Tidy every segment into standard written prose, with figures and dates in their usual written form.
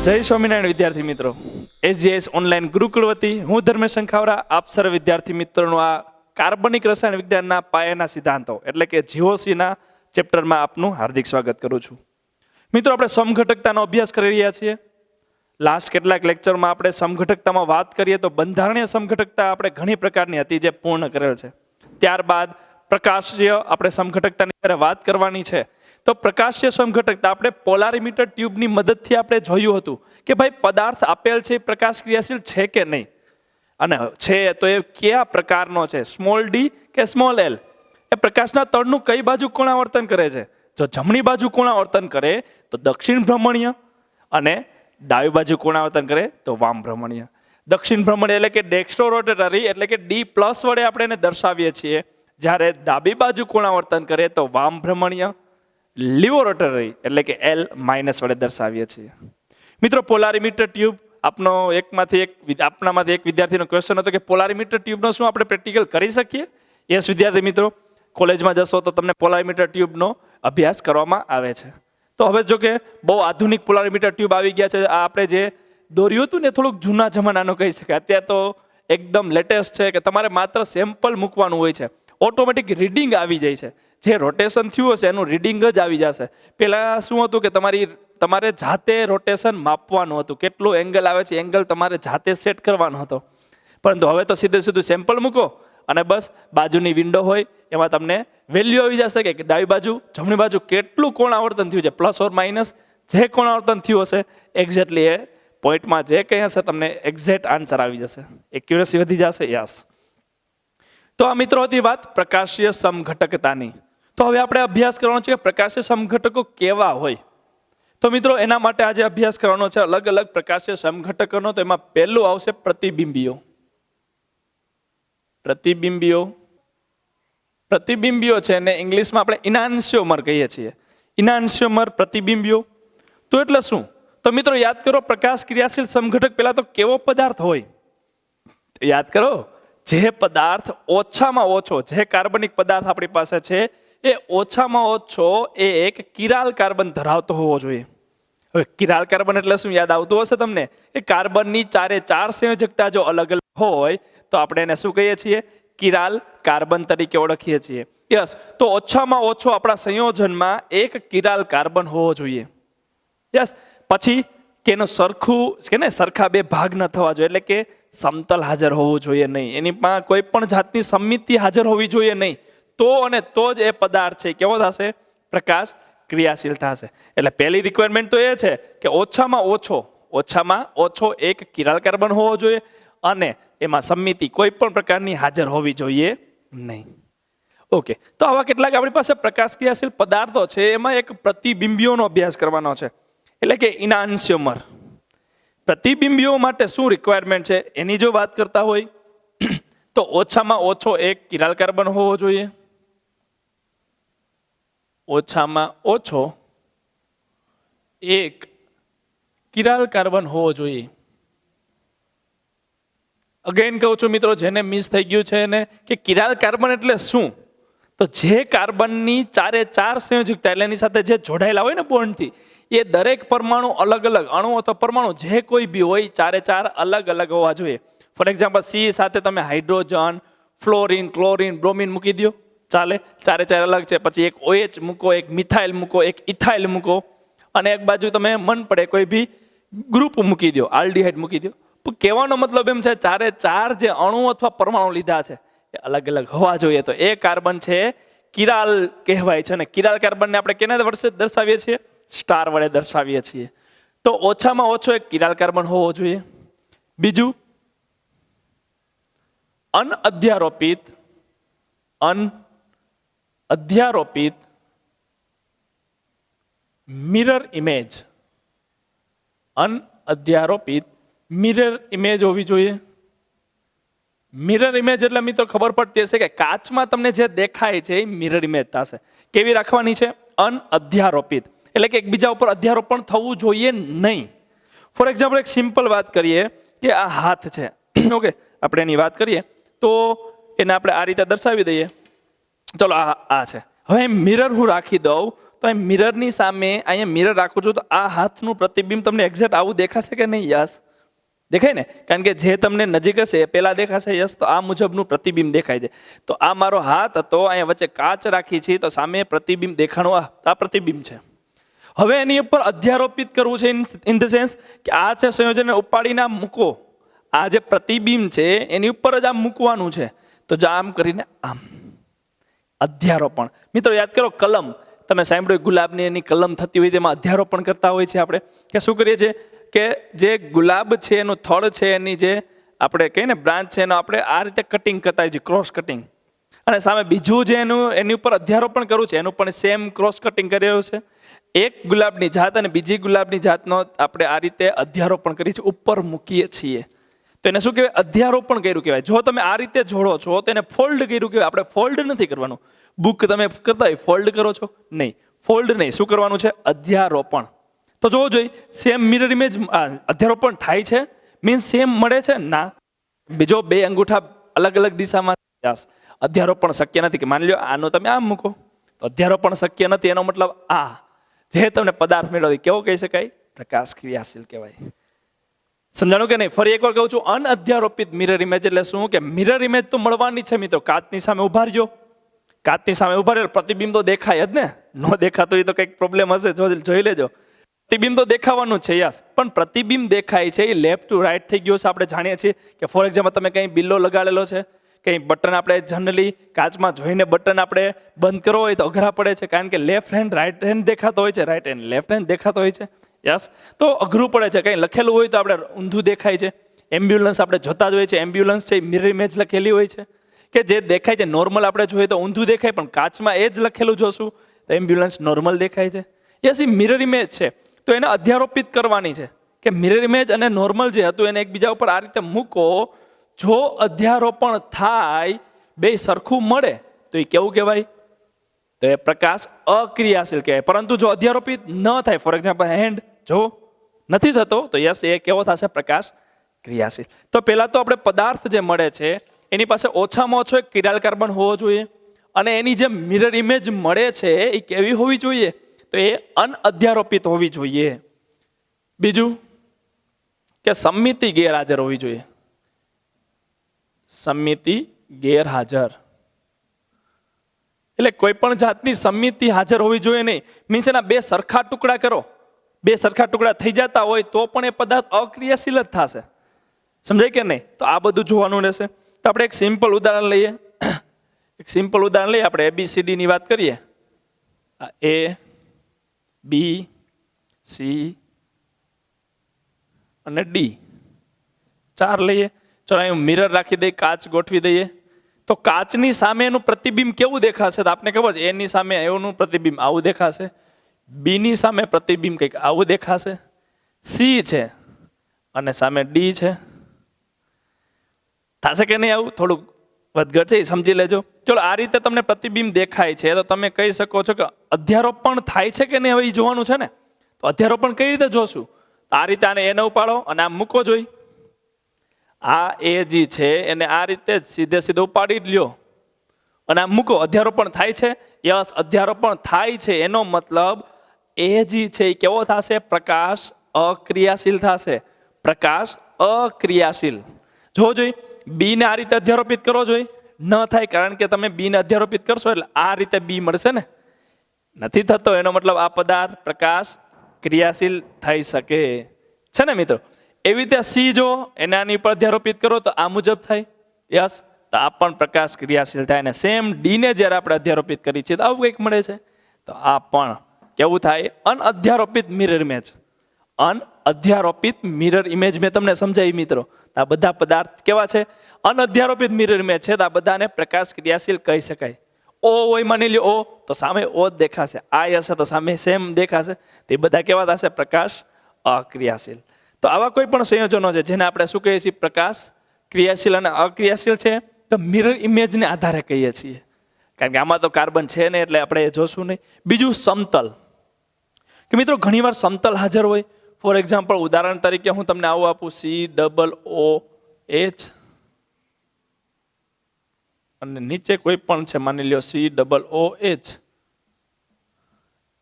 જય સ્વામિનારાયણ વિદ્યાર્થી મિત્રો, SGS ઓનલાઈન ગુરુકુળ વતી હું ધર્મેશ સંખાવરા આપ સર્વ વિદ્યાર્થી મિત્રોનું આ કાર્બનિક રસાયણ વિજ્ઞાનના પાયાના સિદ્ધાંતો એટલે કે જીઓસીના ચેપ્ટરમાં આપનું હાર્દિક સ્વાગત કરું છું. મિત્રો, આપણે સમઘટકતાનો અભ્યાસ કરી રહ્યા છીએ. લાસ્ટ કેટલાક લેક્ચરમાં આપણે સમઘટકતામાં વાત કરીએ તો બંધારણીય સમઘટકતા આપણે ઘણી પ્રકારની હતી જે પૂર્ણ કરેલ છે. ત્યારબાદ પ્રકાશીય આપણે સમઘટકતાની જ્યારે વાત કરવાની છે તો પ્રકાશીય સમઘટકતા આપણે પોલારીમીટર ટ્યુબની મદદથી આપણે જોયું હતું કે ભાઈ પદાર્થ આપેલ છે પ્રકાશ ક્રિયાશીલ છે કે નહીં, અને છે તો એ કયા પ્રકારનો છે, સ્મોલ ડી કે સ્મોલ એલ. એ પ્રકાશના તળનું કઈ બાજુ કોણાવર્તન કરે છે. જો જમણી બાજુ કોણાવર્તન કરે તો દક્ષિણ ભ્રમણીય, અને ડાબી બાજુ કોણાવર્તન કરે તો વામ ભ્રમણીય. દક્ષિણ ભ્રમણીય એટલે કે ડેક્સ્ટ્રોરોટેટરી એટલે કે D+ વડે આપણે એને દર્શાવીએ છીએ, જ્યારે ડાબી બાજુ કોણાવર્તન કરે તો વામ ભ્રમણીય, લિવોરોટરી એટલે કે L- વડે દર્શાવીએ છીએ. મિત્રો, પોલારીમીટર ટ્યુબ આપનામાંથી એક વિદ્યાર્થીનો ક્વેશ્ચન હતો કે પોલારીમીટર ટ્યુબનો શું આપણે પ્રેક્ટિકલ કરી શકીએ? યસ વિદ્યાર્થી મિત્રો, કોલેજમાં જશો તો તમને પોલારીમીટર ટ્યુબનો અભ્યાસ કરવામાં આવે છે. તો હવે જો કે બહુ આધુનિક પોલારીમીટર ટ્યુબ આવી ગયા છે. આ આપણે જે દોર્યું હતું ને થોડુંક જૂના જમાનાનું કહી શકાય. અત્યારે તો એકદમ લેટેસ્ટ છે કે તમારે માત્ર સેમ્પલ મૂકવાનું હોય છે, ઓટોમેટિક રીડિંગ આવી જાય છે. જે રોટેશન થયું હશે એનું રીડિંગ જ આવી જશે. પહેલાં શું હતું કે તમારે જાતે રોટેશન માપવાનું હતું, કેટલું એંગલ આવે છે એંગલ તમારે જાતે સેટ કરવાનો હતો. પરંતુ હવે તો સીધું સેમ્પલ મૂકો અને બસ બાજુની વિન્ડો હોય એમાં તમને વેલ્યુ આવી જશે કે ડાબી બાજુ જમણી બાજુ કેટલું કોણાવર્તન થયું છે, પ્લસ ઓર માઇનસ જે કોણાવર્તન થયું હશે એક્ઝેક્ટલી એ પોઈન્ટમાં જે કંઈ હશે તમને એક્ઝેક્ટ આન્સર આવી જશે, એક્યુરેસી વધી જશે. યસ. તો આ મિત્રો હતી વાત પ્રકાશીય સમઘટકતાની. તો હવે આપણે અભ્યાસ કરવાનો છે કે પ્રકાશીય સમઘટકો કેવા હોય. તો મિત્રો, એના માટે આજે અભ્યાસ કરવાનો છે અલગ અલગ પ્રકાશીય સમઘટકોનો. તો એમાં પહેલું આવશે પ્રતિબિંબીઓ. પ્રતિબિંબીઓ છે એને ઇંગ્લિશમાં આપણે ઇનાન્સ્યોમર કહીએ છીએ. ઇનાન્સ્યોમર પ્રતિબિંબીઓ તો એટલે શું? તો મિત્રો યાદ કરો, પ્રકાશ ક્રિયાશીલ સમઘટક પહેલા તો કેવો પદાર્થ હોય? યાદ કરો, જે પદાર્થ ઓછામાં ઓછો, જે કાર્બનિક પદાર્થ આપણી પાસે છે એ ઓછામાં ઓછો એ એક કિરાલ કાર્બન ધરાવતો હોવો જોઈએ. હવે કિરાલ કાર્બન એટલે શું યાદ આવતું હશે તમને? એ કાર્બનની 4 સંયોજકતા જો અલગ અલગ હોય તો આપણે એને શું કહીએ છીએ? કિરાલ કાર્બન તરીકે ઓળખીએ છીએ. યસ. તો ઓછામાં ઓછો આપણા સંયોજનમાં એક કિરાલ કાર્બન હોવો જોઈએ. યસ. પછી કે એનું સરખા બે ભાગ ન થવા જોઈએ, એટલે કે સમતલ હાજર હોવું જોઈએ નહીં, એની કોઈ પણ જાતની સમિતિ હાજર હોવી જોઈએ નહીં. તો જ એ પદાર્થ છે કેવો થશે? પ્રકાશ ક્રિયાશીલ થશે. એટલે પહેલી રિક્વાયરમેન્ટ તો એ છે કે ઓછામાં ઓછો એક કિરાલ કાર્બન હોવો જોઈએ અને એમાં સમિતિ કોઈ પણ પ્રકારની હાજર હોવી જોઈએ નહીં. ઓકે. તો આવા કેટલાક આપણી પાસે પ્રકાશ ક્રિયાશીલ પદાર્થો છે, એમાં એક પ્રતિબિંબીઓનો અભ્યાસ કરવાનો છે, એટલે કે ઇનાન્સ્યોમર. પ્રતિબિંબીઓ માટે શું રિક્વાયરમેન્ટ છે એની જો વાત કરતા હોય તો ઓછામાં ઓછો એક કિરાલ કાર્બન હોવો જોઈએ. ઓછામાં ઓછો એક કિરાલ કાર્બન હોવો જોઈએ. અગેન કહું છું મિત્રો, જેને મિસ થઈ ગયું છે એને કે કિરાલ કાર્બન એટલે શું, તો જે કાર્બનની 4 સંયોજકતા એટલે એની સાથે જે જોડાયેલા હોય ને બોન્ડથી, એ દરેક પરમાણુ અલગ અલગ અણુ અથવા પરમાણુ જે કોઈ બી હોય 4 અલગ અલગ હોવા જોઈએ. ફોર એક્ઝામ્પલ, C સાથે તમે હાઇડ્રોજન, ફ્લોરિન, ક્લોરિન, બ્રોમિન મૂકી દો, ચાલે. 4 અલગ છે. પછી એક OH મૂકો, એક મિથાઇલ મૂકો, એક ઇથાઇલ મૂકો, અને એક બાજુ તમે મન પડે કોઈ બી ગ્રુપ મૂકી દો, આલ્ડીહાઇડ મૂકી દો. કહેવાનો મતલબ એમ છે 4 જે અણુ અથવા પરમાણુ લીધા છે એ અલગ અલગ હોવા જોઈએ. તો એ કાર્બન છે કિરાલ કહેવાય છે. અને કિરાલ કાર્બનને આપણે કેના વડે દર્શાવીએ છીએ? સ્ટાર વડે દર્શાવીએ છીએ. તો ઓછામાં ઓછો એક કિરાલ કાર્બન હોવો જોઈએ. બીજું, અનઅધ્યારોપિત મિરર ઇમેજ. અનઅધ્યારોપિત મિરર ઇમેજ હોવી જોઈએ. મિરર ઇમેજ એટલે મિત્રો ખબર પડતી હશે કે કાચમાં તમને જે દેખાય છે એ મિરર ઇમેજ થશે. કેવી રાખવાની છે? અનઅધ્યારોપિત, એટલે કે એકબીજા ઉપર અધ્યારોપણ થવું જોઈએ નહીં. ફોર એક્ઝામ્પલ, એક સિમ્પલ વાત કરીએ કે આ હાથ છે. ઓકે, આપણે એની વાત કરીએ તો એને આપણે આ રીતે દર્શાવી દઈએ. ચલો, આ છે. હવે મિરર હું રાખી દઉં તો અહીં મિરરની સામે અહીંયા મિરર રાખું છું તો આ હાથનું પ્રતિબિંબ તમને એક્ઝેક્ટ આવું દેખાશે કે નહીં? યસ, દેખાય ને? કારણ કે જે તમને નજીક હશે એ પહેલા દેખાશે. યસ, તો આ મુજબનું પ્રતિબિંબ દેખાય છે. તો આ મારો હાથ હતો, અહીંયા વચ્ચે કાચ રાખી છે, તો સામે પ્રતિબિંબ દેખાણું આ પ્રતિબિંબ છે. હવે એની ઉપર અધ્યારોપિત કરવું છે ઇન ધ સેન્સ કે આ છે સંયોજન ઉપાડીને મૂકો. આ જે પ્રતિબિંબ છે એની ઉપર જ આમ મૂકવાનું છે. તો જો આમ કરીને આમ અધ્યારોપણ. મિત્રો યાદ કરો, કલમ તમે સાંભળ્યું, ગુલાબની એની કલમ થતી હોય તેમાં અધ્યારોપણ કરતા હોય છે આપણે. કે શું કરીએ છીએ કે જે ગુલાબ છે એનું થડ છે, એની જે આપણે કહીએ ને બ્રાન્ચ છે, એનો આપણે આ રીતે કટિંગ કરતા હોય છે, ક્રોસ કટિંગ. અને સામે બીજું જે એની ઉપર અધ્યારોપણ કરવું છે એનું પણ સેમ ક્રોસ કટિંગ કર્યું છે. એક ગુલાબની જાત અને બીજી ગુલાબની જાતનો આપણે આ રીતે અધ્યારોપણ કરીએ છીએ, ઉપર મૂકીએ છીએ. તો એને શું કહેવાય? અધ્યારોપણ કર્યું કહેવાય. જો તમે આ રીતે જોડો છો તો એને ફોલ્ડ કર્યું કહેવાય. આપણે ફોલ્ડ નથી કરવાનું. બુક તમે કરતા હોય ફોલ્ડ કરો છો? નહીં, ફોલ્ડ નહીં. શું કરવાનું છે? અધ્યારોપણ. તો જોવો જોઈએ સેમ મિરર ઇમેજ અધ્યારોપણ થાય છે મીન્સ સેમ મળે છે ના? બીજો બે અંગૂઠા અલગ અલગ દિશામાં અધ્યારોપણ શક્ય નથી. કે માની લો આનો તમે આમ મૂકો તો અધ્યારોપણ શક્ય નથી. એનો મતલબ આ જે તમને પદાર્થ મેળવ્યો કેવો કહી શકાય? પ્રકાશ ક્રિયાશીલ કહેવાય. સમજાણું કે નહીં? ફરી એકવાર કહું છું, અનઅધ્યારોપિત મિરર ઇમેજ એટલે શું? કે મિરર ઇમેજ તો મળવાની છે મિત્રો. કાચની સામે ઉભા રહ્યો, કાચની સામે ઉભા રહ્યો, પ્રતિબિંબ તો દેખાય જ ને. ન દેખાતો હોય તો કંઈક પ્રોબ્લેમ હશે, જોઈ લેજો. પ્રતિબિંબ તો દેખાવાનું છે. યસ, પણ પ્રતિબિંબ દેખાય છે એ લેફ્ટ ટુ રાઈટ થઈ ગયો છે. આપણે જાણીએ છીએ કે ફોર એક્ઝામ્પલ તમે કંઈ બિલ્લો લગાડેલો છે, કંઈ બટન આપણે જનરલી કાચમાં જોઈને બટન આપણે બંધ કરવો હોય તો અઘરા પડે છે, કારણ કે લેફ્ટ હેન્ડ રાઈટ હેન્ડ દેખાતો હોય છે, રાઈટ હેન્ડ લેફ્ટ હેન્ડ દેખાતો હોય છે. યસ, તો અઘરું પડે છે. કંઈ લખેલું હોય તો આપણે ઊંધું દેખાય છે. એમ્બ્યુલન્સ આપણે જોતા જ હોય છે, એમ્બ્યુલન્સ છે મિરર ઇમેજ લખેલી હોય છે કે જે દેખાય છે નોર્મલ આપણે જોઈએ તો ઊંધું દેખાય, પણ કાચમાં એ જ લખેલું જોશું તો એમ્બ્યુલન્સ નોર્મલ દેખાય છે. યસ, એ મિરર ઇમેજ છે. તો એને અધ્યારોપિત કરવાની છે કે મિરર ઇમેજ અને નોર્મલ જે હતું એને એકબીજા ઉપર આ રીતે મૂકો. જો અધ્યારોપણ થાય, બે સરખું મળે તો એ કેવું કહેવાય? તો એ પ્રકાશ અક્રિયાશીલ કહેવાય. પરંતુ જો અધ્યારોપિત ન થાય, ફોર એક્ઝામ્પલ હેન્ડ જો નથી થતો, તો યસ એ કેવો થશે? પ્રકાશ ક્રિયાશીલ. તો પહેલા તો આપણે પદાર્થ જે મળે છે એની પાસે ઓછામાં ઓછો એક કિરાલ કાર્બન હોવો જોઈએ, અને એની જે મિરર ઇમેજ મળે છે એ કેવી હોવી જોઈએ? તો એ અનઅધ્યારોપિત હોવી જોઈએ. બીજું કે સમમિતિ ગેરહાજર હોવી જોઈએ. સમમિતિ ગેરહાજર એટલે કોઈ પણ જાતની સમમિતિ હાજર હોવી જોઈએ નહીં. મીન્સ એના બે સરખા ટુકડા કરો, બે સરખા ટુકડા થઈ જતા હોય તો પણ એ પદાર્થ અક્રિયાશીલ જ થશે. સમજાય કે નહીં? તો આ બધું જોવાનું રહેશે. તો આપણે એક સિમ્પલ ઉદાહરણ લઈએ. એક સિમ્પલ ઉદાહરણ લઈએ. આપણે ABCD ની વાત કરીએ. A B C અને D 4 લઈએ. ચલો અહીં મિરર રાખી દઈએ, કાચ ગોઠવી દઈએ. તો કાચની સામે એનું પ્રતિબિંબ કેવું દેખાશે? તો આપને ખબર છે એની સામે એનું પ્રતિબિંબ આવું દેખાશે, બી ની સામે પ્રતિબિંબ કંઈક આવું દેખાશે, સી છે અને સામે ડી છે. થશે કે નહીં? આવું થોડુંક વધઘટ છે, સમજી લેજો. ચલો આ રીતે તમને પ્રતિબિંબ દેખાય છે તો તમે કહી શકો છો કે અધ્યારોપણ થાય છે કે નહીં, હવે એ જોવાનું છે ને. તો અધ્યારોપણ કઈ રીતે જોશું? આ રીતે આને એને ઉપાડો અને આમ મૂકો જોઈ. આ એ જી છે એને આ રીતે સીધે સીધો ઉપાડી જ લ્યો અને આમ મૂકો. અધ્યારોપણ થાય છે? યસ, અધ્યારોપણ થાય છે. એનો મતલબ એ જી છે એ કેવો થશે? પ્રકાશ અક્રિયાશીલ થશે. પ્રકાશ અક્રિયાશીલ. જો જોઈ બી ને આ રીતે અધ્યારોપિત કરો જોઈ, ન થાય, કારણ કે તમે બી ને અધ્યારોપિત કરશો એટલે આ રીતે બી મળશે ને. નથી થતો, એનો મતલબ આ પદાર્થ પ્રકાશ ક્રિયાશીલ થઈ શકે છે ને મિત્રો. એવી રીતે સી જો એને આની પર અધ્યારોપિત કરો તો આ મુજબ થાય. યસ, તો આ પણ પ્રકાશ ક્રિયાશીલ થાય. અને સેમ ડી ને જ્યારે આપણે અધ્યારોપિત કરી છે તો આવું કંઈક મળે છે. તો આ પણ કેવું થાય? અનઅધ્યારોપિત મિરર ઇમેજ. અનઅધ્યારોપિત મિરર ઇમેજ મેં તમને સમજાવી મિત્રો. આ બધા પદાર્થ કેવા છે? અનઅધ્યારોપિત મિરર ઇમેજ છે. તો આ બધાને પ્રકાશ ક્રિયાશીલ કહી શકાય. ઓ હોય માની લ્યો ઓ, તો સામે ઓ જ દેખાશે. આ હશે તો સામે સેમ દેખાશે. તે બધા કેવા થશે? પ્રકાશ અક્રિયાશીલ. તો આવા કોઈ પણ સંયોજનો છે જેને આપણે શું કહીએ છીએ? પ્રકાશ ક્રિયાશીલ અને અક્રિયાશીલ છે. તો મિરર ઇમેજને આધારે કહીએ છીએ, કારણ કે આમાં તો કાર્બન છે ને એટલે આપણે એ જોશું નહીં. બીજું સમતલ. કે મિત્રો ઘણીવાર સમતલ હાજર હોય. ફોર એક્ઝામ્પલ ઉદાહરણ તરીકે હું તમને આવું આપું, COOH અને નીચે કોઈ પણ છે, માની લ્યો COOH.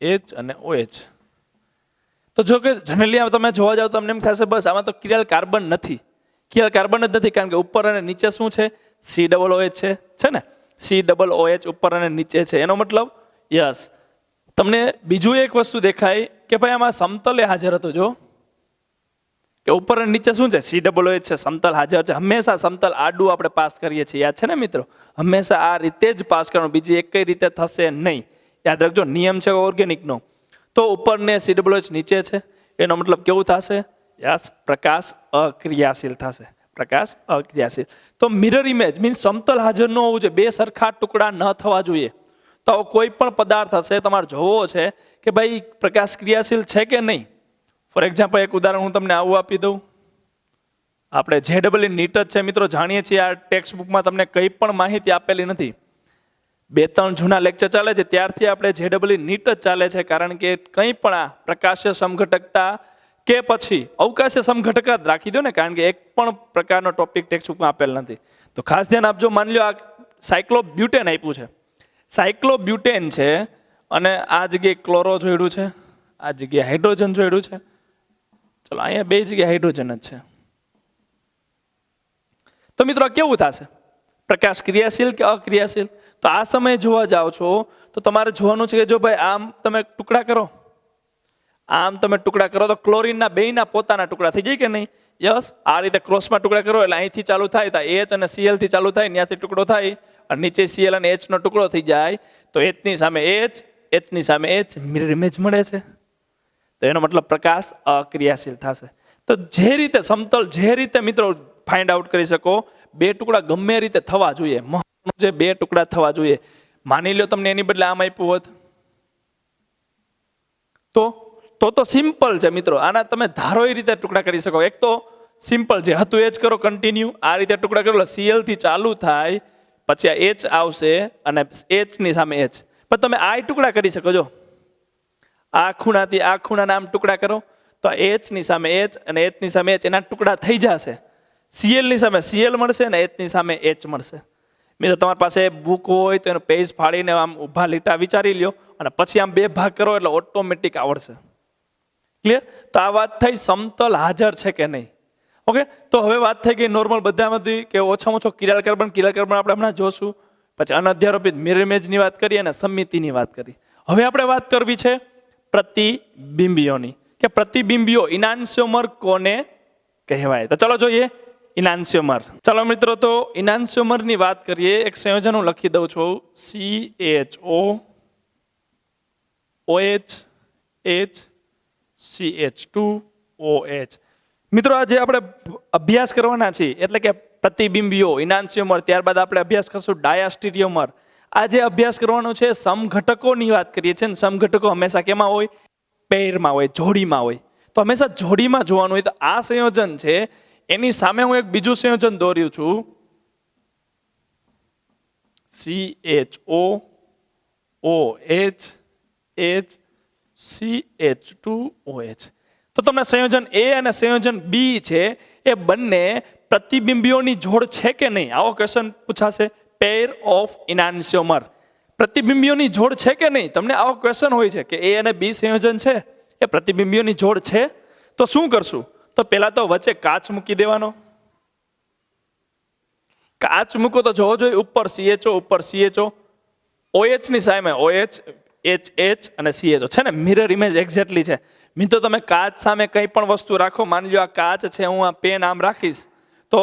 એચ અને OH. તો જો કે જનરલી તમે જોવા જાવ તો તમને એમ થશે બસ આમાં તો કિરાલ કાર્બન નથી. કિરાલ કાર્બન જ નથી કારણ કે ઉપર અને નીચે શું છે? COOH છે ને? COOH ઉપર અને નીચે છે. એનો મતલબ યસ. તમને બીજું એક વસ્તુ દેખાય કે ભાઈ આમાં સમતલે હાજર હતો. જો કે ઉપર અને નીચે શું છે? COOH છે, સમતલ હાજર છે. હંમેશા સમતલ આડું આપણે પાસ કરીએ છીએ, યાદ છે ને મિત્રો? હંમેશા આ રીતે જ પાસ કરવાનું, બીજી એક કઈ રીતે થશે નહીં. યાદ રાખજો, નિયમ છે ઓર્ગેનિકનો. તો ઉપર ને COOH નીચે છે, એનો મતલબ કેવું થશે? યસ, પ્રકાશ અક્રિયાશીલ થશે. પ્રકાશ અક્રિયાશીલ. તો મિરર ઇમેજ મીન્સ સમતલ હાજર ન હોવું જોઈએ, બે સરખા ટુકડા ન થવા જોઈએ. તો કોઈ પણ પદાર્થ હશે તમારે જોવો છે કે ભાઈ પ્રકાશ ક્રિયાશીલ છે કે નહીં. ફોર એક્ઝામ્પલ એક ઉદાહરણ હું તમને આવું આપી દઉં. આપણે JEE નીટ જ છે મિત્રો, જાણીએ છીએ. આ ટેક્સ્ટ બુકમાં તમને કંઈ પણ માહિતી આપેલી નથી. 2-3 જૂના લેક્ચર ચાલે છે ત્યારથી આપણે JEE નીટ જ ચાલે છે, કારણ કે કંઈ પણ આ પ્રકાશ્ય સમઘટકતા કે પછી અવકાશીય સમઘટક જ રાખી દો ને, કારણ કે એક પણ પ્રકારનો ટોપિક ટેક્સ્ટ બુકમાં આપેલ નથી. તો ખાસ ધ્યાન આપજો. માની લો આ સાયક્લોબ્યુટેન આપ્યું છે, સાયક્લોબ્યુટેન છે, અને આ જગ્યાએ ક્લોરો જોડ્યું છે, આ જગ્યાએ હાઇડ્રોજન જોડ્યું છે. ચલો અહીંયા બે જગ્યાએ હાઇડ્રોજન જ છે. તો મિત્રો કેવું થશે? પ્રકાશ ક્રિયાશીલ કે અક્રિયાશીલ? તો આ સમયે જોવા જાઓ છો તો તમારે જોવાનું છે કે જો ભાઈ આમ તમે ટુકડા કરો, આમ તમે ટુકડા કરો તો ક્લોરીનના બેયના પોતાના ટુકડા થઈ જાય કે નહીં? યસ. આ રીતે ક્રોસમાં ટુકડા કરો એટલે અહીંથી ચાલુ થાય તો H અને Cl થી ચાલુ થાય, ત્યાંથી ટુકડો થાય અને નીચે Cl અને H નો ટુકડો થઈ જાય. તો H ની સામે H, H ની સામે H, મિરર ઇમેજ મળે છે. તો એનો મતલબ પ્રકાશ અક્રિયાશીલ થશે. તો જે રીતે સમતલ, જે રીતે મિત્રો ફાઇન્ડ આઉટ કરી શકો, બે ટુકડા ગમે રીતે થવા જોઈએ. મહત્વનું છે બે ટુકડા થવા જોઈએ. માની લો તમને એની બદલે આમ આપ્યું હોત તો સિમ્પલ છે મિત્રો. આના તમે ધારો એ રીતે ટુકડા કરી શકો. એક તો સિમ્પલ જે હતું એ જ કરો, કન્ટિન્યુ આ રીતે ટુકડા કરો. Cl થી ચાલુ થાય, પછી આ H આવશે અને H ની સામે H. પણ તમે આ ટુકડા કરી શકો. જો આ ખૂણાથી આ ખૂણાના આમ ટુકડા કરો તો H ની સામે H અને H ની સામે H, એના ટુકડા થઈ જશે. Cl ની સામે Cl મળશે અને H ની સામે H મળશે. મિત્રો તમારી પાસે બુક હોય તો એનો પેજ ફાડીને આમ ઊભા લીટા વિચારી લ્યો અને પછી આમ બે ભાગ કરો એટલે ઓટોમેટિક આવડશે. ક્લિયર? તો આ વાત થઈ સમતલ હાજર છે કે નહીં. ઓકે, તો હવે વાત થઈ ગઈ નોર્મલ બધામાંથી કે ઓછામાં ઓછો કિરાલ કાર્બન આપણે હમણાં જોશું. પછી અનઅધ્યારોપિત મિરર ઇમેજની વાત કરી અને સમિતિની વાત કરી. હવે આપણે વાત કરવી છે પ્રતિબિંબીઓની, કે પ્રતિબિંબીઓ ઇનાન્સ્યોમર કોને કહેવાય. તો ચલો જોઈએ ઇનાન્સ્યોમર. ચલો મિત્રો, તો ઇનાન્સ્યોમરની વાત કરીએ. એક સંયોજન હું લખી દઉં છું, CHO, મિત્રો આજે આપણે અભ્યાસ કરવાના છીએ એટલે કે પ્રતિબિંબીઓ, ઇનાન્સ્યોમર, ત્યારબાદ આપણે અભ્યાસ કરશું ડાયાસ્ટીરિયોમર. આજે અભ્યાસ કરવાનો છે સમઘટકોની વાત કરીએ છીએ. સમઘટકો હંમેશા કેમાં હોય? પેરમાં હોય, જોડીમાં હોય. તો હંમેશા જોડીમાં જોવાનું હોય. તો આ સંયોજન છે, એની સામે હું એક બીજું સંયોજન દોર્યું છું, CHOOH. તો તમને સંયોજન A અને સંયોજન B છે, એ બંને પ્રતિબિંબીઓની જોડ છે કે નહીં, આવો ક્વેશ્ચન પૂછાશે. પેર ઓફ ઇનાન્સ્યોમર, પ્રતિબિંબીઓની જોડ છે કે નહીં, તમને આવો ક્વેશ્ચન હોય છે કે A અને B સંયોજન છે એ પ્રતિબિંબીઓની જોડ છે. તો શું કરશું? તો પહેલા તો વચ્ચે કાચ મૂકી દેવાનો. કાચ મૂકો તો જોવો જોઈએ ઉપર CHO, ઉપર CHO, OH ની સામે OH, HH અને CHO છે ને, મિરર ઇમેજ એક્ઝેક્ટલી છે. મિત્રો તમે કાચ સામે કંઈ પણ વસ્તુ રાખો, માની લો આ કાચ છે, હું આ પેન આમ રાખીશ તો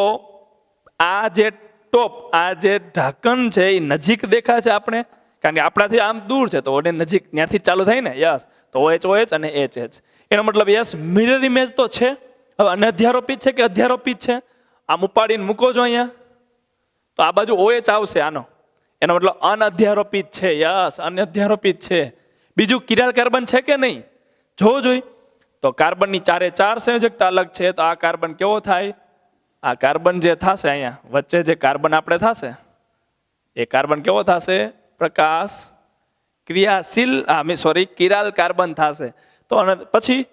આ જે ટોપ, આ જે ઢાંકણ છે એ નજીક દેખાય છે આપણે, કારણ કે આપણાથી આમ દૂર છે તો ઓને નજીક ત્યાંથી ચાલુ થાય ને. યસ. તો OH અને HH, એનો મતલબ યસ મિરર ઇમેજ તો છે. હવે અનઅધ્યારોપિત છે કે અધ્યારોપિત છે? આમ ઉપાડીને મૂકો છો અહીંયા તો આ બાજુ OH આવશે આનો, એનો મતલબ અનઅધ્યારોપિત છે. યસ, અનઅધ્યારોપિત છે. બીજું કિરાલ કાર્બન છે કે નહીં જોવો જોઈએ. તો કાર્બનની 4 સંયોજકતા અલગ છે. તો આ કાર્બન કેવો થાય? આ કાર્બન જે થશે અહીંયા વચ્ચે જે કાર્બન આપણે થશે એ કાર્બન કેવો થશે? પ્રકાશ ક્રિયાશીલ, કિરાલ કાર્બન થશે. તો પછી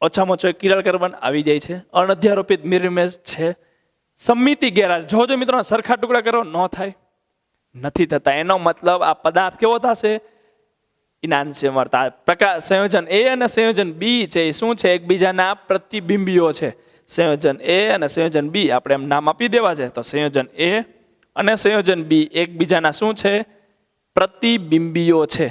ઓછામાં ઓછો કિરાલ કાર્બન આવી જાય છે. અનઅધ્યારોપિત મિરર ઇમેજ છે. સમિતિ ગેરહાજર, જોજો મિત્રો સરખા ટુકડા કરો ન થાય, નથી થતા. એનો મતલબ આ પદાર્થ કેવો થશે? ઇનાન્સિયમર. પ્રકાશ સંયોજન એ અને સંયોજન બી છે એ શું છે? એકબીજાના પ્રતિબિંબીઓ છે. સંયોજન એ અને સંયોજન બી આપણે એમ નામ આપી દેવા છે. તો સંયોજન એ અને સંયોજન બી એકબીજાના શું છે? પ્રતિબિંબીઓ છે.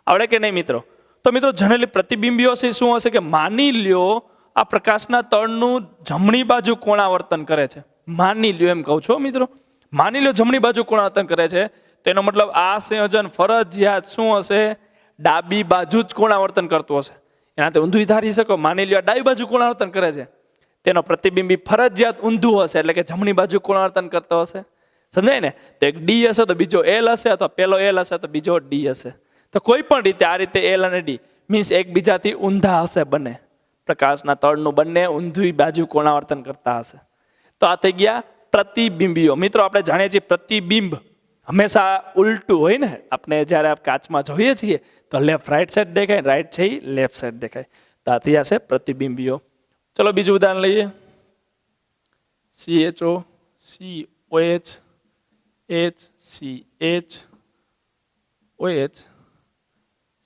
આવડે કે નહીં મિત્રો? તો મિત્રો જનરલી પ્રતિબિંબીઓ છે શું હશે કે માની લ્યો આ પ્રકાશના તળનું જમણી બાજુ કોણાવર્તન કરે છે. માની લ્યો એમ કહું છું મિત્રો. માની લ્યો જમણી બાજુ કોણાવર્તન કરે છે, તેનો મતલબ આ સંયોજન ફરજિયાત શું હશે? ડાબી બાજુ જ કોણાવર્તન કરતું હશે. એનાથી ઊંધું ધારી શકો. માની લ્યો ડાબી બાજુ કોણાવર્તન કરે છે, તેનો પ્રતિબિંબી ફરજિયાત ઊંધું હશે, એટલે કે જમણી બાજુ કોણાવર્તન કરતો હશે. સમજાય ને? તો એક ડી હશે તો બીજો એલ હશે, અથવા પેલો એલ હશે તો બીજો ડી હશે. તો કોઈ પણ રીતે આ રીતે એલ અને ડી મીન્સ એકબીજાથી ઊંધા હશે બંને. પ્રકાશના તળનું બંને ઊંધી બાજુ કોણાવર્તન કરતા હશે. તો આ થઈ ગયા પ્રતિબિંબીઓ. મિત્રો આપણે જાણીએ છીએ પ્રતિબિંબ હંમેશા ઉલટું હોય ને. આપણે જ્યારે કાચમાં જોઈએ છીએ તો લેફ્ટ રાઈટ સાઈડ દેખાય, રાઈટ છે એ લેફ્ટ સાઈડ દેખાય. તો આ થઈ જશે પ્રતિબિંબીઓ. ચલો બીજું ઉદાહરણ લઈએ. CHO COH HCH OH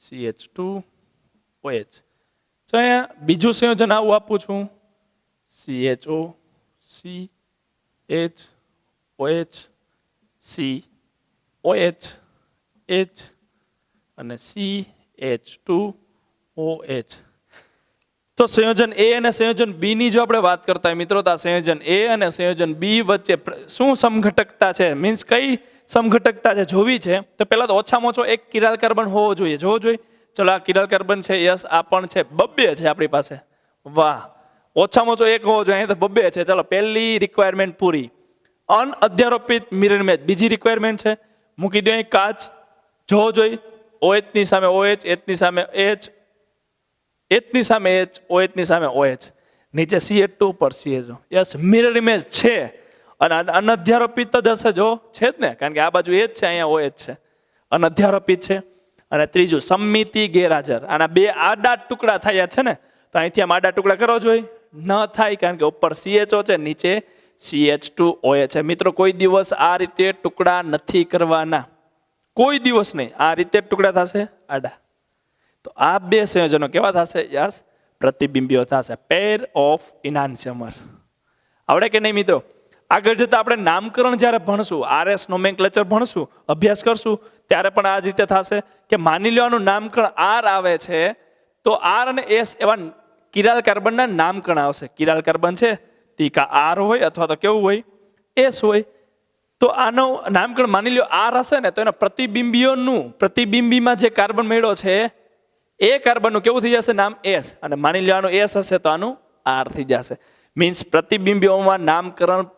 CH2 OH. તો અહીંયા બીજું સંયોજન આવું આપું છું. CHO CH OH COH H અને CH2 OH. તો સંયોજન એ અને સંયોજન બી ની જો આપણે વાત કરતા હોય મિત્રો, તો આ સંયોજન એ અને સંયોજન બી વચ્ચે શું સમઘટકતા છે, મીન્સ કઈ સમઘટકતા છે જોવી છે. તો પહેલા તો ઓછામાં ઓછો એક કિરાલ કાર્બન હોવો જોઈએ. જોવો જોઈએ. ચલો આ કિરાલ કાર્બન છે. યસ, આ પણ છે. બબ્બે છે આપણી પાસે. વાહ, ઓછામાં ઓછો એક હોવો જોઈએ. અહીં તો બબ્બે છે. ચલો પહેલી રિક્વાયરમેન્ટ પૂરી. અનઅધ્યારોપિત મિરર ઇમેજ બીજી રિક્વાયરમેન્ટ છે. મૂકી દો અહીં કાચ. જોવો જોઈએ. OH ની સામે OH, H ની સામે H, H ની સામે H, OH ની સામે OH, નીચે CH2 ઉપર CHO. યસ, મિરર ઇમેજ છે. અને અનઅધ્યારોપિત જ હશે. જો છે જ ને, કારણ કે આ બાજુ H છે, અહીંયા OH છે. અનઅધ્યારોપિત છે. અને ત્રીજું સમમિતિ ગેરહાજર. આના બે આડા ટુકડા થયા છે ને, તો અહીંથી આમ આડા ટુકડા કરો જોઈએ. ન થાય, કારણ કે ઉપર CHO છે, નીચે CH2 OH છે. મિત્રો કોઈ દિવસ આ રીતે ટુકડા નથી કરવાના. કોઈ દિવસ નહીં. આ રીતે ટુકડા થશે આડા. તો આ બે સંયોજનો કેવા થશે? યસ, પ્રતિબિંબીઓ થશે. Pair of enantiomer. આવડે કે નહીં મિત્રો? આગળ જતા આપણે નામકરણ જ્યારે ભણશું, RS નોમેનક્લેચર ભણશું, અભ્યાસ કરશું, ત્યારે પણ આ જ રીતે થશે કે માની લેવાનું નામકરણ R આવે છે, તો R અને S એવા કિરાલ કાર્બનના નામકરણ આવશે. કિરાલ કાર્બન છે તે કા R હોય અથવા તો કેવું હોય? S હોય. તો આનો નામકરણ માની લ્યો R હશે ને, તો એના પ્રતિબિંબીઓનું પ્રતિબિંબીમાં જે કાર્બન મળ્યો છે એ કાર્બનનું કેવું થઈ જશે? નામ S. અને માની લો આનું S હશે તો આનું R થઈ જશે. મીન્સ પ્રતિબિંબીઓમાં નામકરણ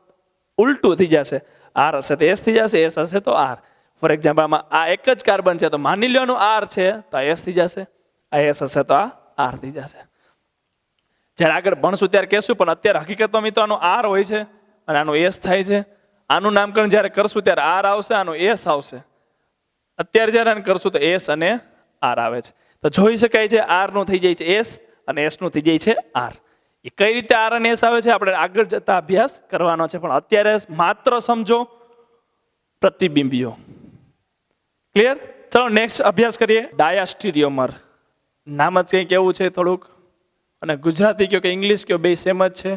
ઉલટું થઈ જશે. R હશે તો S થઈ જશે, S હશે તો R. ફોર એક્ઝામ્પલ આમાં આ એક જ કાર્બન છે, તો માની લો આનું R છે તો આ S થઈ જશે, આ S હશે તો આ R થઈ જશે. જ્યારે આગળ ભણશું ત્યારે કહેશું, પણ અત્યારે હકીકતમાં મિત્રો આનું R હોય છે અને આનું S થાય છે. આનું નામકરણ જ્યારે કરશું ત્યારે R આવશે, આનું S આવશે. અત્યારે જ્યારે આને કરશું તો S અને R આવે છે. તો જોઈ શકાય છે R નું થઈ જાય છે S અને S નું થઈ જાય છે R. એ કઈ રીતે R અને S આવે છે આપણે આગળ જતા અભ્યાસ કરવાનો છે, પણ અત્યારે માત્ર સમજો પ્રતિબિંબીઓ. ક્લિયર? ચલો નેક્સ્ટ અભ્યાસ કરીએ. ડાયાસ્ટીરિયોમર. નામ જ કંઈક એવું છે થોડુંક, અને ગુજરાતી કયો કે ઇંગ્લિશ કયો બે સેમ જ છે.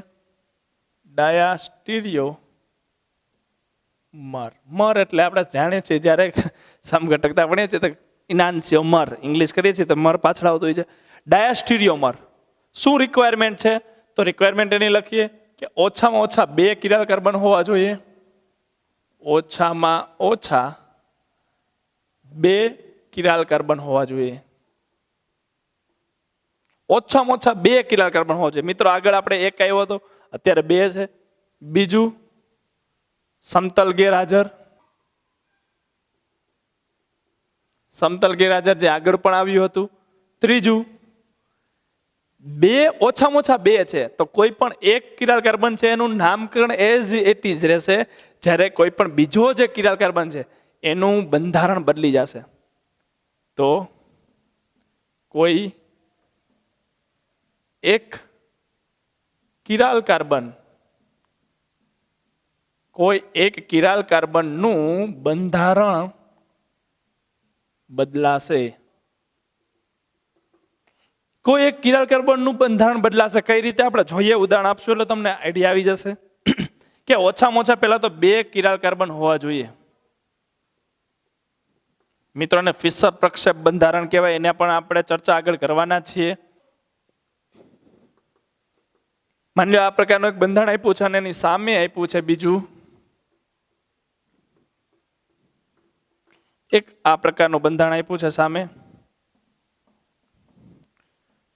ડાયાસ્ટીરિયોમર. મર એટલે આપણે જાણીએ છીએ જ્યારે સમઘટકતા ભણીએ છીએ તો ઇનાન્સિયોમર ઇંગ્લિશ કરીએ છીએ તો મર પાછળ આવતું હોય છે. ડાયાસ્ટીરિયોમર શું રિક્વાયરમેન્ટ છે? તો રિક્વાયરમેન્ટ એની લખીએ કે ઓછામાં ઓછા બે કિરાલ કાર્બન હોવા જોઈએ. ઓછામાં ઓછા બે કિરાલ કાર્બન હોવા જોઈએ. ઓછામાં ઓછા બે કિરાલ કાર્બન હોવા જોઈએ. મિત્રો આગળ આપણે એક આવ્યો હતો, અત્યારે બે છે. બીજું સમતલ ગેરહાજર. સમતલ ગેરહાજર જે આગળ પણ આવ્યું હતું. ત્રીજું બે, ઓછામાં ઓછા બે છે તો કોઈ પણ એક કિરાલ કાર્બન છે એનું નામકરણ એઝ ઇટ ઇઝ રહેશે, જ્યારે કોઈ પણ બીજો જે કિરાલ કાર્બન છે એનું બંધારણ બદલી જશે. તો કોઈ એક કિરાલ કાર્બન, કોઈ એક કિરાલ કાર્બનનું બંધારણ બદલાશે. કોઈ એક કિરાલ કાર્બનનું બંધારણ બદલાશે. કઈ રીતે આપણે જોઈએ, ઉદાહરણ આપશું એટલે તમને આઈડિયા આવી જશે કે ઓછામાં ઓછા પહેલા તો 2 કિરાલ કાર્બન હોવા જોઈએ. મિત્રોને ફિશર પ્રક્ષેપ બંધારણ કહેવાય, એને પણ આપણે ચર્ચા આગળ કરવાના છીએ. માની લો આ પ્રકારનું એક બંધારણ આપ્યું છે અને એની સામે આપ્યું છે બીજું એક આ પ્રકારનું બંધારણ આપ્યું છે સામે.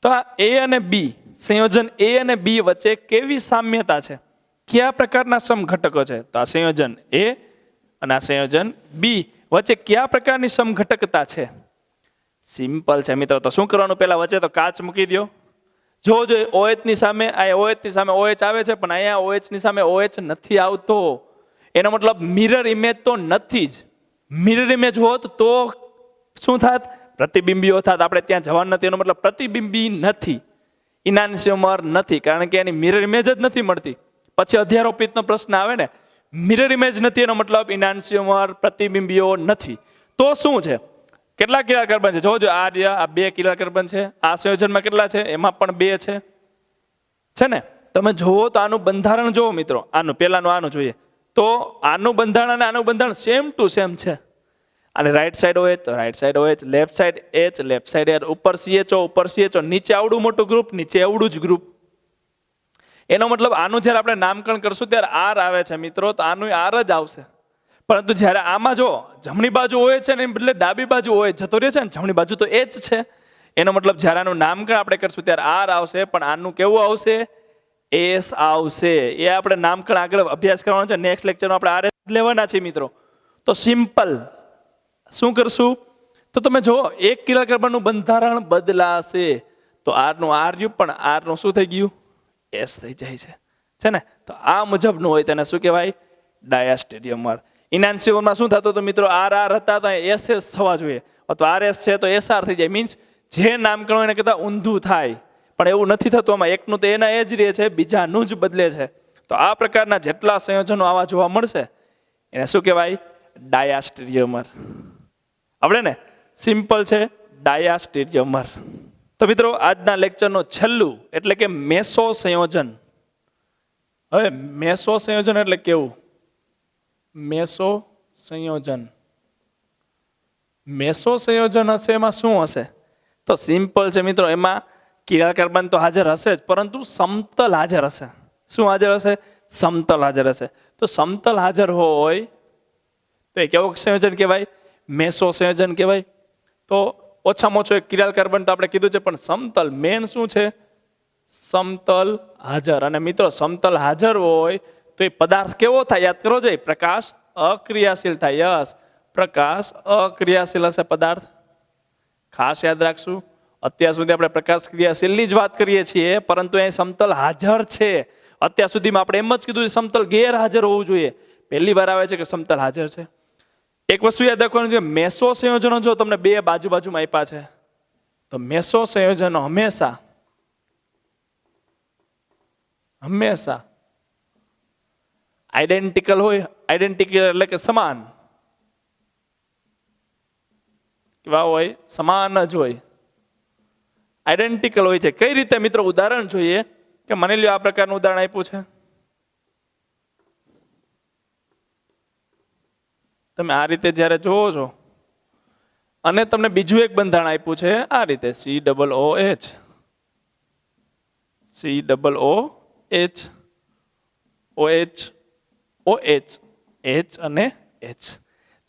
તો આ એ અને બી સંયોજન એ અને બી વચ્ચે કેવી સામ્યતા છે, કયા પ્રકારના સમઘટકો છે? તો આ સંયોજન એ અને આ સંયોજન બી વચ્ચે કયા પ્રકારની સમઘટકતા છે? સિમ્પલ છે મિત્રો. તો શું કરવાનું, પહેલા વચ્ચે તો કાચ મૂકી દો. જો OH ની સામે આ OH ની સામે OH આવે છે, પણ અહીંયા OH ની સામે OH નથી આવતો. એનો મતલબ મિરર ઇમેજ તો નથી જ. મિરર ઇમેજ હોત તો શું થાત? પ્રતિબિંબીઓ થાત. આપણે ત્યાં જવાનું નથી. એનો મતલબ પ્રતિબિંબી નથી, ઇનાન્સ્યોમર નથી, કારણ કે એની મિરર ઇમેજ જ નથી મળતી. પછી અધ્યારોપિતનો પ્રશ્ન આવે ને, મિરર ઇમેજ નથી એનો મતલબ ઇનાન્સ્યોમર, પ્રતિબિંબીઓ નથી. તો શું છે? કેટલા કિરાલ કાર્બન છે? જોજો આ 2 કિરાલ કાર્બન છે. આ સંયોજનમાં કેટલા છે? એમાં પણ 2 છે ને. તમે જુઓ તો આનું બંધારણ જુઓ મિત્રો. આનું પહેલાનું આનું જોઈએ તો આનું બંધારણ અને આનું બંધારણ સેમ ટુ સેમ છે. અને રાઈટ સાઈડ OH તો right side OH, left side H, left side R, ઉપર CHO, ઉપર CHO, નીચે આવડું મોટું ગ્રુપ, નીચે આવડું જ ગ્રુપ. એનો મતલબ આનું જ્યારે આપણે નામકરણ કરશું ત્યારે R આવે છે મિત્રો, તો આનું R જ આવશે. પરંતુ જ્યારે આમાં જો જમણી બાજુ OH છે ને, એ બદલે ડાબી બાજુ OH જતો રહે છે ને, જમણી બાજુ તો H છે. એનો મતલબ જ્યારે આનું નામકરણ આપણે કરશું ત્યારે R આવશે, પણ આનું કેવું આવશે? S આવશે. એ આપણે નામકરણ આગળ અભ્યાસ કરવાનો છે. નેક્સ્ટ લેક્ચરમાં આપણે RS લેવાના છે મિત્રો. તો સિમ્પલ શું કરશું? તો તમે જો 1 કિરાલ કાર્બનનું બંધારણ બદલાશે તો R નું R રહ્યું, પણ R નું શું થઈ ગયું? S થઈ જાય છે ને. તો આ મુજબનું હોય તેને શું કહેવાય? ડાયાસ્ટેરિયોમર. ઇનાન્સ્યોમરમાં શું થતું હતું મિત્રો? RR હતા તો SS થવા જોઈએ, અથવા RS છે તો SR થઈ જાય. મીન્સ જે નામકરણ એને કહેતા ઊંધું થાય, પણ એવું નથી થતું. આમાં એકનું તો એના એ જ રહે છે, બીજાનું જ બદલે છે. તો આ પ્રકારના જેટલા સંયોજનો આવા જોવા મળશે એને શું કહેવાય? ડાયાસ્ટેરિયોમર. આપણે ને સિમ્પલ છે, ડાયાસ્ટેરિયોમર. તો મિત્રો આજના લેક્ચરનું છેલ્લું એટલે કે મેસો સંયોજન. હવે મેસો સંયોજન એટલે કેવું? મેસો સંયોજન હશે, એમાં શું હશે? તો સિમ્પલ છે મિત્રો. એમાં કિરાલ કાર્બન તો હાજર હશે જ, પરંતુ સમતલ હાજર હશે. શું હાજર હશે? સમતલ હાજર હશે. તો સમતલ હાજર હોય તો એ કેવું સંયોજન કહેવાય? મેસો સંયોજન કહેવાય. તો ઓછામાં ઓછો એક કિરાલ કાર્બન તો આપણે કીધું છે, પણ સમતલ મેન શું છે? સમતલ હાજર. અને મિત્રો સમતલ હાજર હોય તો એ પદાર્થ કેવો થાય? યાદ કરો જોઈએ, પ્રકાશ અક્રિયાશીલ થાય. યસ, પ્રકાશ અક્રિયાશીલ હશે પદાર્થ. ખાસ યાદ રાખશું. અત્યાર સુધી આપણે પ્રકાશ ક્રિયાશીલની જ વાત કરીએ છીએ, પરંતુ અહીં સમતલ હાજર છે. અત્યાર સુધીમાં આપણે એમ જ કીધું સમતલ ગેરહાજર હોવું જોઈએ. પહેલી વાર આવે છે કે સમતલ હાજર છે. એક વસ્તુ યાદ રાખવાનું છે, મેસો સંયોજનો જો તમને 2 બાજુમાં આપ્યા છે તો મેસો સંયોજનો હંમેશા આઈડેન્ટિકલ હોય. આઈડેન્ટિકલ એટલે કે સમાન. કેવા હોય? સમાન જ હોય, આઈડેન્ટિકલ હોય છે. કઈ રીતે મિત્રો? ઉદાહરણ જોઈએ કે માની લ્યો આ પ્રકારનું ઉદાહરણ આપ્યું છે. તમે આ રીતે જ્યારે જોવો છો અને તમને બીજું એક બંધારણ આપ્યું છે આ રીતે COOH, OH, H અને H.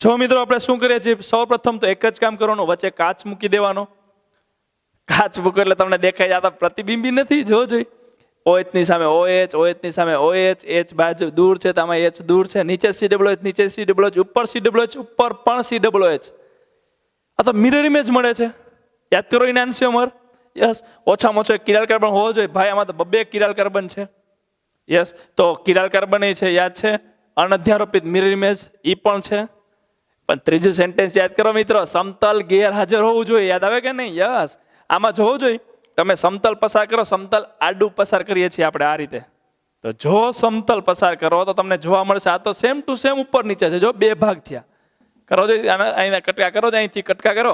જો મિત્રો આપણે શું કરીએ છીએ? સૌપ્રથમ તો એક જ કામ કરવાનું, વચ્ચે કાચ મૂકી દેવાનો. કાચ મૂકો એટલે તમને દેખાય આ પ્રતિબિંબી નથી. જો જોઈ OH ની સામે OH, OH ની સામે OH, H બાજુ દૂર છે તો આમાં H દૂર છે. નીચે COOH, નીચે COOH, ઉપર COOH, ઉપર પણ COOH. આ તો મિરર ઇમેજ મળે છે. યાદ કરો ઇનાન્સ્યોમર. યસ, ઓછામાં ઓછો એક કિરાલ કાર્બન હોવો જોઈએ. ભાઈ આમાં તો 2 કિરાલ કાર્બન છે. યસ, તો કિરાલ કાર્બન એ છે, યાદ છે. અનઅધ્યારોપિત મિરર ઇમેજ એ પણ છે. પણ ત્રીજું સેન્ટેન્સ યાદ કરો મિત્રો, સમતલ ગેરહાજર હોવું જોઈએ. યાદ આવે કે નહીં? યસ, આમાં જોવું જોઈએ. તમે સમતલ પસાર કરો, સમતલ આડું પસાર કરીએ છીએ આપણે આ રીતે. તો જો સમતલ પસાર કરો તો તમને જોવા મળશે આ તો સેમ ટુ સેમ ઉપર નીચે છે. જો 2 ભાગ થયા. કરો જોઈએ, અહીંના કટકા કરો, અહીંથી કટકા કરો,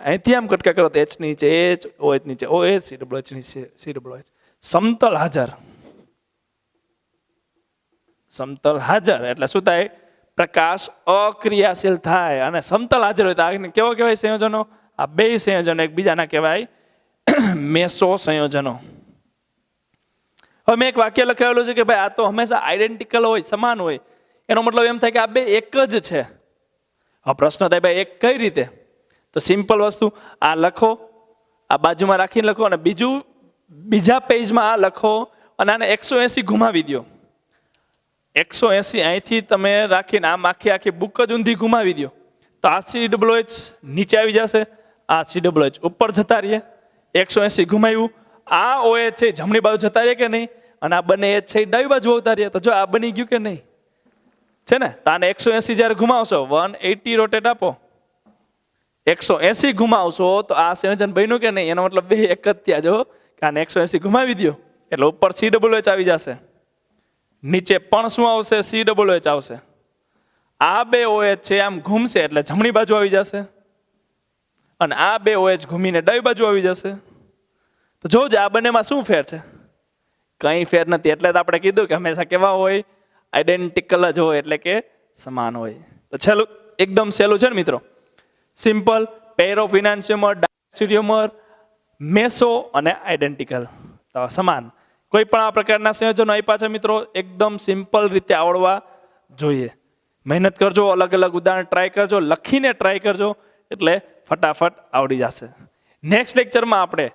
અહીંથી આમ કટકા કરો તો એચ નીચે એચ, OH નીચે OH, COH નીચે COH. સમતલ હાજર. સમતલ હાજર એટલે શું થાય? પ્રકાશ અક્રિયાશીલ થાય. અને સમતલ હાજર હોય તો આને કેવો કહેવાય સંયોજનો? આ બે સંયોજનો એકબીજાના કહેવાય મેસો સંયોજનો. હવે મેં એક વાક્ય લખાવેલું છે કે ભાઈ આ તો હંમેશા આઈડેન્ટિકલ હોય, સમાન હોય. એનો મતલબ એમ થાય કે આ બે એક જ છે. હવે પ્રશ્ન થાય ભાઈ એક કઈ રીતે? તો સિમ્પલ વસ્તુ, આ લખો, આ બાજુમાં રાખીને લખો, અને બીજા પેજમાં આ લખો, અને આને 180 ઘુમાવી દો. 180 અહીંથી તમે રાખીને આમ આખી બુક જ ઊંધી ઘુમાવી દો તો આ COH નીચે આવી જશે, આ COH ઉપર જતા રહીએ. 180 ઘુમાવ્યું, આ OH છે જમણી બાજુ જતા રહીએ કે નહીં, અને આ બંને H છે ડાબી બાજુ આવતા રહીએ. તો જો આ બની ગયું કે નહીં? છે ને? તો આને 180 જ્યારે ઘુમાવશો, 180 રોટેટ આપો, 180 ઘુમાવશો તો આ સંયોજન બન્યું કે નહીં? એનો મતલબ બે એક જ થયા. જો કે આને 180 ઘુમાવી દો એટલે ઉપર COH આવી જશે, નીચે પણ શું આવશે? COH આવશે. આ બે OH છે આમ ઘૂમશે એટલે જમણી બાજુ આવી જશે, અને આ બે OH ઘૂમીને ડાબી બાજુ આવી જશે. તો જોજો આ બંનેમાં શું ફેર છે? કંઈ ફેર નથી. એટલે જ આપણે કીધું કે હંમેશા કેવા હોય? આઈડેન્ટિકલ જ હોય, એટલે કે સમાન હોય. તો છેલ્લું એકદમ સહેલું છે ને મિત્રો, simple. Pair of enantiomer, diastereomer, meso અને આઈડેન્ટિકલ, તો સમાન. કોઈ પણ આ પ્રકારના સંયોજનો આપ્યા છે મિત્રો, એકદમ સિમ્પલ રીતે આવડવા જોઈએ. મહેનત કરજો, અલગ અલગ ઉદાહરણ ટ્રાય કરજો, લખીને ટ્રાય કરજો, એટલે ફટાફટ આવડી જશે. નેક્સ્ટ લેક્ચરમાં આપણે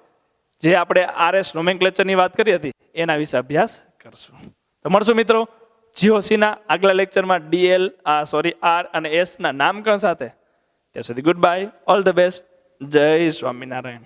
RS નોમેનક્લેચરની વાત કરી હતી એના વિશે અભ્યાસ કરશું. તો મળશું મિત્રો GOC-ના આગલા લેક્ચરમાં R અને S ના નામકરણ સાથે. ત્યાં સુધી good bye, all the best, જય સ્વામિનારાયણ.